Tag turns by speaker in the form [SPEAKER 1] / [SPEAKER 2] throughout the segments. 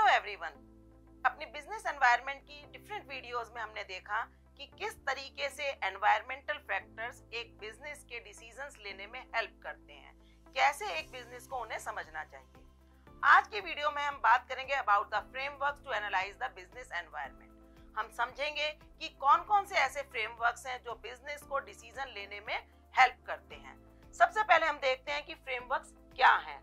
[SPEAKER 1] Everyone, अपनी business environment की different videos में हमने देखा कि किस तरीके से एनवायरमेंटल फैक्टर्स एक बिजनेस के डिसीजंस लेने में हेल्प करते हैं, कैसे एक बिजनेस को उन्हें समझना चाहिए। आज की वीडियो में हम बात करेंगे about the frameworks to analyse the business environment. हम समझेंगे कि कौन कौन से ऐसे फ्रेमवर्क्स हैं जो बिजनेस को डिसीजन लेने में हेल्प करते हैं। सबसे पहले हम देखते हैं कि फ्रेमवर्क्स क्या हैं।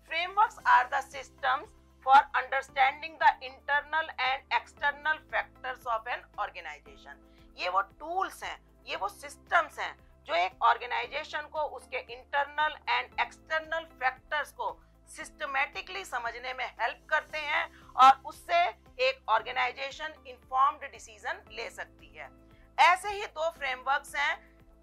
[SPEAKER 1] Frameworks are the systems for understanding the internal and external factors of an organization। ये वो टूल्स हैं, ये वो सिस्टम्स हैं जो एक ऑर्गेनाइजेशन को उसके इंटरनल एंड एक्सटर्नल फैक्टर्स को सिस्टमैटिकली समझने में हेल्प करते हैं और उससे एक ऑर्गेनाइजेशन इन्फॉर्म्ड डिसीजन ले सकती है। ऐसे ही दो फ्रेमवर्क्स हैं।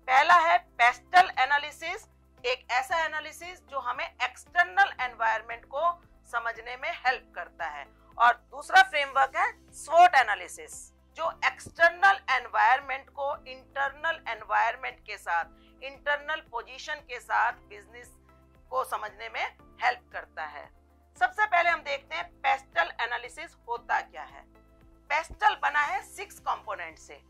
[SPEAKER 1] पहला है पेस्टल एनालिसिस, एक ऐसा एनालिसिस जो हमें एक्सटर्नल एनवायरनमेंट को समझने में हेल्प करता है, और दूसरा फ्रेमवर्क है स्वोट एनालिसिस जो एक्सटर्नल एनवायरनमेंट को इंटरनल एनवायरनमेंट के साथ, इंटरनल पोजीशन के साथ बिजनेस को समझने में हेल्प करता है। सबसे पहले हम देखते हैं पेस्टल एनालिसिस होता क्या है। पेस्टल बना है 6 कंपोनेंट से।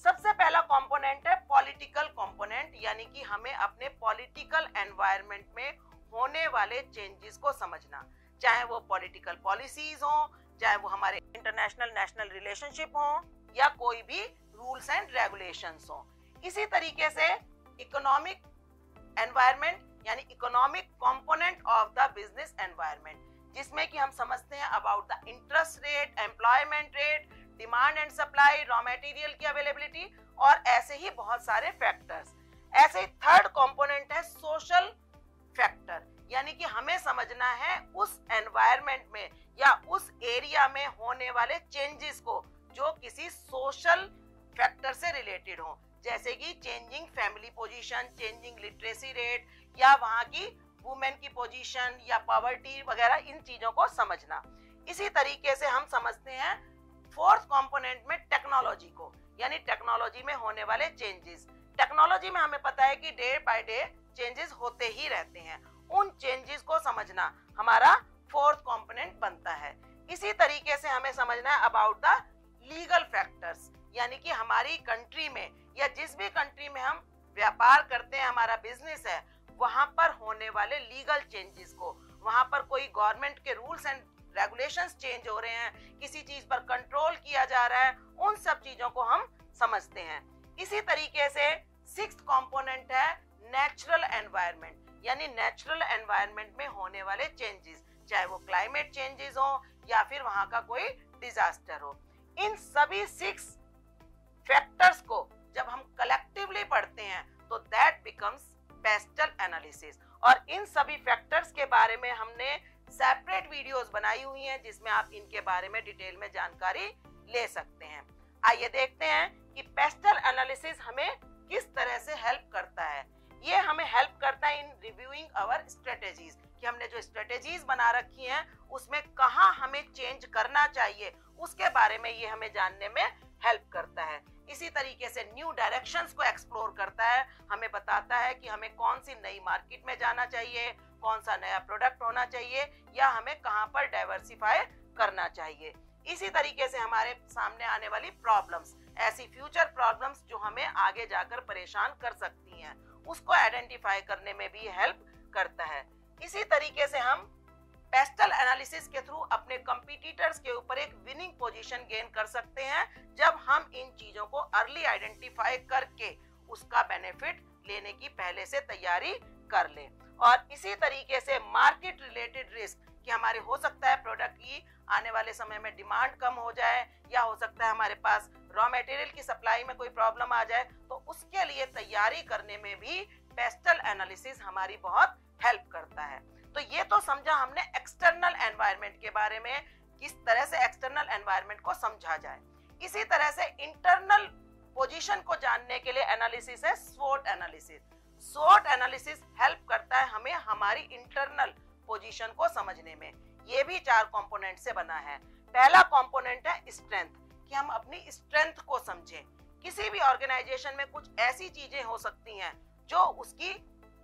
[SPEAKER 1] सबसे पहला कंपोनेंट है पॉलिटिकल कंपोनेंट, यानी कि हमें अपने पॉलिटिकल एनवायरनमेंट में होने वाले चेंजेस को समझना, चाहे वो पॉलिटिकल पॉलिसीज हो, चाहे वो हमारे इंटरनेशनल नेशनल रिलेशनशिप हो, या कोई भी रूल्स एंड रेगुलेशंस हो। इसी तरीके से इकोनॉमिक एनवायरनमेंट यानी economic component of the business environment, जिसमें कि हम समझते हैं about the interest rate, employment rate, demand and supply, raw material की अवेलेबिलिटी और ऐसे ही बहुत सारे फैक्टर्स। ऐसे ही थर्ड कंपोनेंट है सोशल फैक्टर, यानी कि हमें समझना है उस एनवायरनमेंट में या उस एरिया में होने वाले चेंजेस को जो किसी सोशल फैक्टर से रिलेटेड हो, जैसे कि changing family position, changing literacy rate, या वहां की वुमेन की पोजीशन या पॉवर्टी वगैरह, इन चीजों को समझना। इसी तरीके से हम समझते हैं फोर्थ कंपोनेंट में टेक्नोलॉजी को, यानी टेक्नोलॉजी में होने वाले चेंजेस। टेक्नोलॉजी में हमें पता है कि डे बाय डे चेंजेस होते ही रहते हैं, उन चेंजेस को समझना हमारा फोर्थ कंपोनेंट बनता है। इसी तरीके से हमें समझना है अबाउट द लीगल फैक्टर्स, यानी कि हमारी कंट्री में या जिस भी कंट्री में हम व्यापार करते हैं, हमारा बिजनेस है, वहां पर होने वाले लीगल चेंजेस को, वहां पर कोई गवर्नमेंट के रूल्स एंड रेगुलेशंस चेंज हो रहे हैं, किसी चीज पर कंट्रोल किया जा रहा है, उन सब चीजों को हम समझते हैं। इसी तरीके से 6th कंपोनेंट है नेचुरल एनवायरनमेंट, यानी नेचुरल एनवायरनमेंट में होने वाले चेंजेस, चाहे वो क्लाइमेट चेंजेस हो या फिर वहां का कोई डिजास्टर हो। इन सभी 6 फैक्टर्स को जब हम कलेक्टिवली पढ़ते हैं तो दैट बिकम्स पेस्टल एनालिसिस, और इन सभी फैक्टर्स के बारे में हमने सेपरेट वीडियोस बनाई हुई हैं जिसमें आप इनके बारे में डिटेल में जानकारी ले सकते हैं। आइए देखते हैं कि पेस्टल एनालिसिस हमें किस तरह से हेल्प करता है। ये हमें हेल्प करता है इन रिव्यूइंग आवर स्ट्रेटेजीज, कि हमने जो स्ट्रेटेजीज बना रखी हैं उसमें कहाँ हमें चेंज करना चाहिए, उसके बारे में ये हमें जानने में हेल्प करता है। इसी तरीके से न्यू डायरेक्शंस को एक्सप्लोर करता है, हमें बताता है कि हमें कौन सी नई मार्केट में जाना चाहिए, कौन सा नया प्रोडक्ट होना चाहिए, या हमें कहाँ पर डाइवर्सिफाई करना चाहिए। इसी तरीके से हमारे सामने आने वाली प्रॉब्लम्स, ऐसी फ्यूचर प्रॉब्लम्स जो हमें आगे जाकर परेशान कर सकती हैं, उसको आइडेंटिफाई करने में भी हेल्प करता है। इसी तरीके से हम पेस्टल एनालिसिस के थ्रू अपने कंपटीटर्स के ऊपर एक विनिंग पोजीशन गेन कर सकते हैं जब हम इन चीजों को अर्ली आइडेंटिफाई करके उसका बेनिफिट लेने की पहले से तैयारी कर लें। और इसी तरीके से मार्केट रिलेटेड रिस्क, कि हमारे हो सकता है प्रोडक्ट की आने वाले समय में डिमांड कम हो जाए, या हो सकता है हमारे पास रॉ मटेरियल की सप्लाई में कोई प्रॉब्लम आ जाए, तो उसके लिए तैयारी करने में भी पेस्टल एनालिसिस हमारी बहुत हेल्प करता है। तो ये तो समझा हमने एक्सटर्नल एनवायरनमेंट के बारे में, किस तरह से एक्सटर्नल एनवायरनमेंट को समझा जाए। इसी तरह से इंटरनल पोजीशन को जानने के लिए एनालिसिस है स्वोट एनालिसिस। स्वोट एनालिसिस हेल्प करता है हमें हमारी इंटरनल पोजीशन को समझने में। ये भी 4 कंपोनेंट से बना है। पहला कंपोनेंट है स्ट्रेंथ, कि हम अपनी स्ट्रेंथ को समझें। किसी भी ऑर्गेनाइजेशन में कुछ ऐसी चीजें हो सकती हैं जो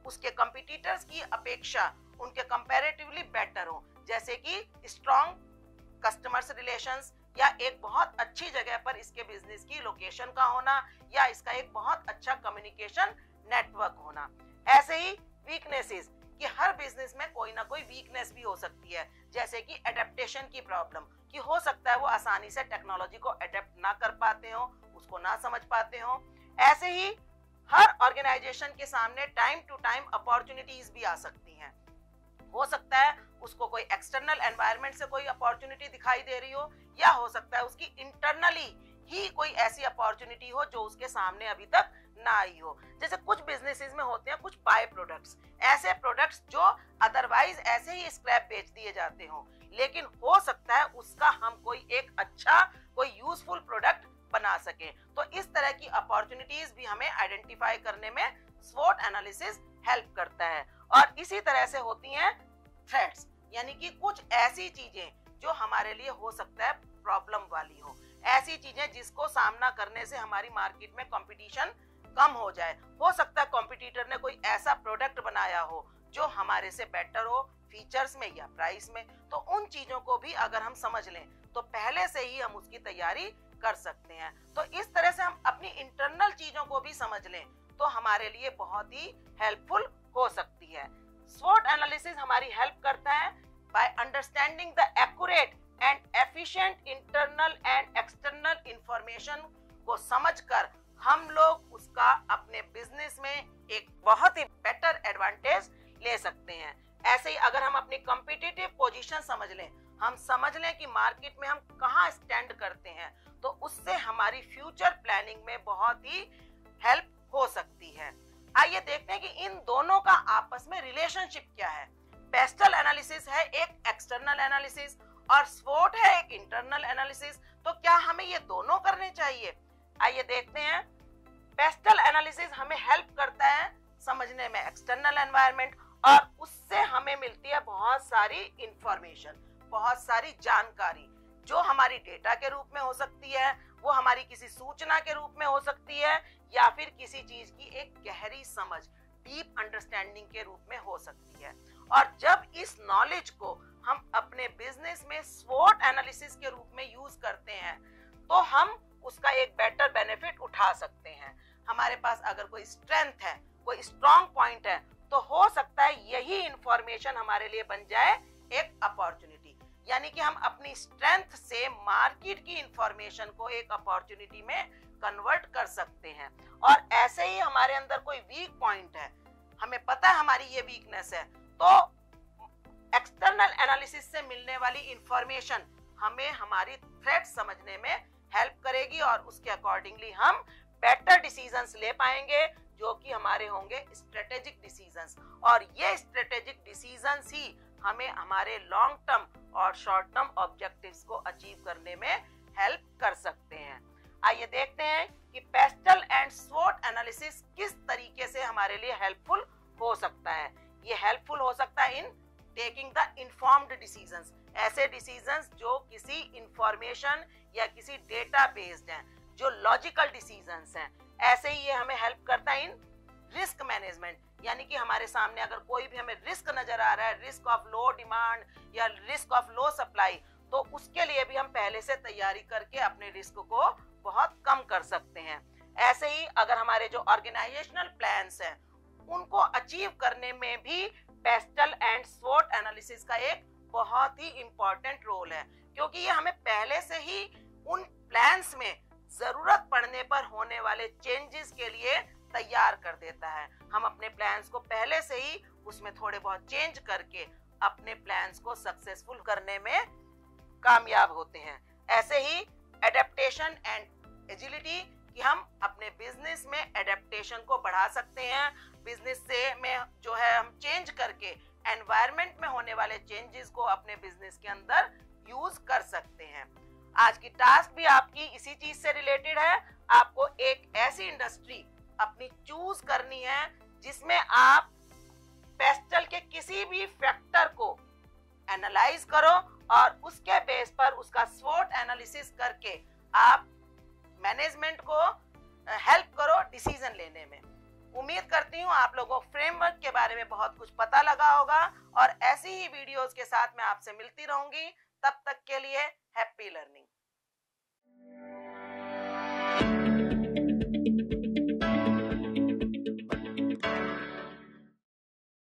[SPEAKER 1] उसके कंपटीटर्स की अपेक्षा उनके कंपैरेटिवली बेटर हो, जैसे कि स्ट्रॉन्ग कस्टमर्स रिलेशंस, या एक बहुत अच्छी जगह पर इसके बिजनेस की लोकेशन का होना, या इसका एक बहुत अच्छा कम्युनिकेशन नेटवर्क होना। ऐसे ही वीकनेसेस, कि हर बिजनेस में कोई ना कोई वीकनेस भी हो सकती है, जैसे कि एडेप्टेशन की प्रॉब्लम, कि हो सकता है वो आसानी से टेक्नोलॉजी को एडेप्ट ना कर पाते हो, उसको ना समझ पाते हो। ऐसे ही हर ऑर्गेनाइजेशन के सामने टाइम टू टाइम अपॉर्चुनिटीज भी आ सकती हैं। हो सकता है उसको कोई एक्सटर्नल एनवायरनमेंट से कोई अपॉर्चुनिटी दिखाई दे रही हो, या हो सकता है उसकी इंटरनली ही कोई ऐसी अपॉर्चुनिटी हो जो उसके सामने अभी तक ना आई हो। जैसे कुछ बिजनेसेस में होते हैं कुछ बाय प्रोडक्ट्स, ऐसे प्रोडक्ट्स जो अदरवाइज ऐसे ही स्क्रैप बेच दिए जाते हो, लेकिन हो सकता है उसका हम कोई एक अच्छा कोई यूजफुल प्रोडक्ट बना सके। तो इस तरह की अपॉर्चुनिटीज भी हमें आइडेंटिफाई करने में स्वॉट एनालिसिस हेल्प करता है। और इसी तरह से होती हैं थ्रेट्स, यानी कि कुछ ऐसी चीजें जो हमारे लिए हो सकता है प्रॉब्लम वाली हो, ऐसी चीजें जिसको सामना करने से हमारी मार्केट में कंपटीशन कम हो जाए। हो सकता है कॉम्पिटिटर ने कोई ऐसा प्रोडक्ट बनाया हो जो हमारे से बेटर हो फीचर्स में या प्राइस में, तो उन चीजों को भी अगर हम समझ लें तो पहले से ही हम उसकी तैयारी कर सकते हैं। तो इस तरह से हम अपनी इंटरनल चीजों को भी समझ लें तो हमारे लिए बहुत ही हेल्पफुल हो सकती है। स्वॉट एनालिसिस हमारी हेल्प करता है by understanding the accurate and efficient internal and external information को समझकर हम लोग उसका अपने बिजनेस में एक बहुत ही बेटर एडवांटेज ले सकते हैं। ऐसे ही अगर हम अपनी कॉम्पिटिटिव पोजीशन समझ लें, हम समझ लें कि मार्केट में हम कहाँ स्टैंड करते हैं, तो उससे हमारी फ्यूचर प्लानिंग में बहुत ही हेल्प हो सकती है। आइए देखते हैं कि इन दोनों का आपस में रिलेशनशिप क्या है। पेस्टल एनालिसिस है एक एक्सटर्नल एनालिसिस और स्वॉट है एक इंटरनल एनालिसिस, तो क्या हमें ये दोनों करने चाहिए? आइए देखते हैं। पेस्टल एनालिसिस हमें हेल्प करता है समझने में एक्सटर्नल एनवायरनमेंट, और उससे हमें मिलती है बहुत सारी इंफॉर्मेशन, बहुत सारी जानकारी, जो हमारी डेटा के रूप में हो सकती है, वो हमारी किसी सूचना के रूप में हो सकती है, या फिर किसी चीज की एक गहरी समझ, डीप अंडरस्टैंडिंग के रूप में हो सकती है। और जब इस नॉलेज को हम अपने बिजनेस में स्वॉट एनालिसिस के रूप में यूज करते हैं तो हम उसका एक बेटर बेनिफिट उठा सकते हैं। हमारे पास अगर कोई स्ट्रेंथ है, कोई स्ट्रॉन्ग पॉइंट है, तो हो सकता है यही इंफॉर्मेशन हमारे लिए बन जाए एक अपॉर्चुनिटी, यानी कि हम अपनी स्ट्रेंथ से मार्केट की इंफॉर्मेशन को एक अपॉर्चुनिटी में कन्वर्ट कर सकते हैं। और ऐसे ही हमारे अंदर कोई वीक पॉइंट है, हमें पता है हमारी ये वीकनेस है, तो एक्सटर्नल एनालिसिस से मिलने वाली इंफॉर्मेशन हमें हमारी थ्रेट समझने में हेल्प करेगी, और उसके अकॉर्डिंगली हम बेटर डिसीजंस ले पाएंगे, जो कि हमारे होंगे स्ट्रेटेजिक डिसीजंस। और ये स्ट्रेटेजिक डिसीजंस ही हमें हमारे लॉन्ग टर्म और शॉर्ट टर्म ऑब्जेक्टिव्स को अचीव करने में हेल्प कर सकते हैं। आइए देखते हैं कि पेस्टल एंड स्वॉट एनालिसिस किस तरीके से हमारे लिए हेल्पफुल हो सकता है। ये हेल्पफुल हो सकता है in taking the informed decisions, ऐसे डिसीजंस जो किसी इंफॉर्मेशन या किसी डेटा बेस्ड हैं, जो लॉजिकल डिसीजंस हैं। ऐसे ही ये हमें हेल्प करता है इन रिस्क मैनेजमेंट, यानी कि हमारे सामने अगर कोई भी हमें रिस्क नजर आ रहा है, रिस्क ऑफ लो डिमांड या रिस्क ऑफ लो सप्लाई, तो उसके लिए भी हम पहले से तैयारी करके अपने रिस्क को बहुत कम कर सकते हैं। ऐसे ही अगर हमारे जो ऑर्गेनाइजेशनल प्लान्स हैं उनको अचीव करने में भी पेस्टल एंड स्वॉट एनालिसिस का एक बहुत ही इंपॉर्टेंट रोल है, क्योंकि ये हमें पहले से ही उन प्लान्स में जरूरत पड़ने पर होने वाले चेंजेस के लिए तैयार कर देता है। हम अपने प्लान्स को पहले से ही उसमें थोड़े बहुत चेंज करके अपने प्लान्स को सक्सेसफुल करने में कामयाब होते हैं। ऐसे ही एडेप्टेशन एंड एजिलिटी, कि हम अपने बिजनेस में एडेप्टेशन को बढ़ा सकते हैं, बिजनेस से में जो है हम चेंज करके एनवायरनमेंट में होने वाले चेंजेस को अपने बिजनेस के अंदर यूज कर सकते हैं। आज की टास्क भी आपकी इसी चीज से रिलेटेड है। आपको एक ऐसी इंडस्ट्री अपनी चूज करनी है जिसमें आप पेस्टल के किसी भी फैक्टर को एनालाइज करो और उसके बेस पर उसका स्वॉट एनालिसिस करके आप मैनेजमेंट को हेल्प करो डिसीजन लेने में। उम्मीद करती हूँ आप लोगों को फ्रेमवर्क के बारे में बहुत कुछ पता लगा होगा और ऐसी ही वीडियोस के साथ मैं आपसे मिलती रहूंगी। तब तक के लिए हैप्पी लर्निंग।